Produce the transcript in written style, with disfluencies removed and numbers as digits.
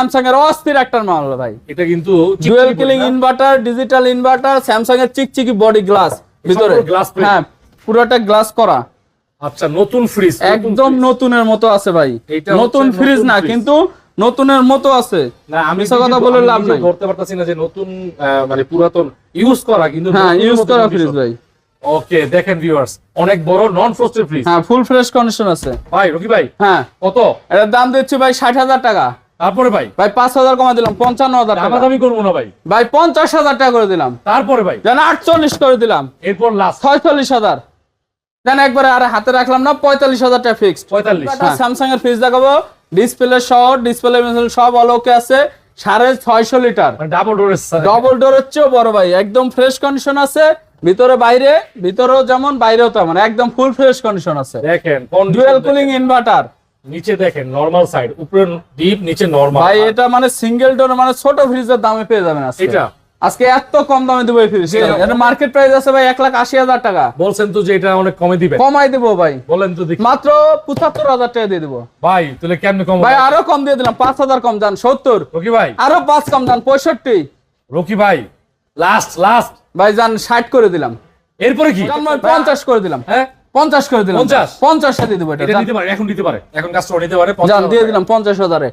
Samsung এর অস্থির একটা মাল ভাই, এটা কিন্তু dual cooling inverter, digital inverter, Samsung এর চিকচিকি বডি গ্লাস ভিতরে, গ্লাস প্লেট। হ্যাঁ পুরোটা গ্লাস করা, আচ্ছা নতুন ফ্রিজ একদম নতুনের মতো আছে ভাই, এটা নতুন হচ্ছে ফ্রিজ নতুন না ফ্রিজ। কিন্তু নতুনের মতো আছে। না আমি মিছা কথা বলে লাভ নাই, ধরতে পারতাছি না যে নতুন মানে পুরাতন ইউজ করা কিন্তু হ্যাঁ নতুনের ইউজ মতো করা condition। ফ্রিজ ভাই, ওকে দেখেন ভিউয়ার্স, অনেক বড় নন ফ্রস্টেড ফ্রিজ। হ্যাঁ ফুল ফ্রেশ কন্ডিশন আছে ভাই রকি ভাই হ্যাঁ। কত? এটার দাম দিচ্ছি ভাই 60,000 টাকা। তারপরে ভাই ভাই 5,000 কমা দিলাম, 55,000 টাকা। দামাদামি করবো না ভাই। ভাই 50,000 টাকা করে দিলাম। তারপরে ভাই জান 48 করে দিলাম। এরপর লাস্ট 46,000 জান একবারে আরে হাতে রাখলাম না, 45,000 টাকা ফিক্সড। 45। স্যামসাং এর ফ্রিজ দেখাবো, ডিসপ্লে সহ, ডিসপ্লে সব অলোকে আছে, 650 লিটার, মানে ডাবল ডোরের ডবল ডোরের চেয়েও বড় ভাই, একদম ফ্রেশ কন্ডিশন আছে, ভিতরে বাইরে, ভিতরেও যেমন বাইরেও তেমন, একদম ফুল ফ্রেশ কন্ডিশন আছে। দেখেন ডুয়াল কুলিং ইনভার্টার নিচে দেখেন নরমাল সাইড, উপরে ডিপ নিচে নরমাল। ভাই এটা মানে সিঙ্গেল ডোর, মানে ছোট ফ্রিজের দামে পেয়ে যাবেন আজকে। এটা আজকে এত কম দামে দেবো এই ফ্রিজ, এটা মার্কেট প্রাইস আছে ভাই 1,80,000 টাকা। বলছেন তো যে এটা অনেক কমে দিবেন, কমাই দেবো ভাই, বলেন তো দেখি। মাত্র 75,000 টাকা দিয়ে দেবো ভাই তাহলে কেমনে কম? ভাই। আরো কম দিয়ে দিলাম, 5,000 কম যান 70, রকি ভাই, আরো 5 কম যান 65, রকি ভাই লাস্ট লাস্ট ভাই যান 60 করে দিলাম, এরপরে কি? যান ভাই 50 করে দিলাম, হ্যাঁ 50 করে দিলাম, 50 50 দিয়ে দেবো এটা, এটা যান। নিতে পারে, এখন নিতে পারে, এখন কাস্টমার নিতে পারে যান 50,000 দিয়ে দিলাম 50,000-এ।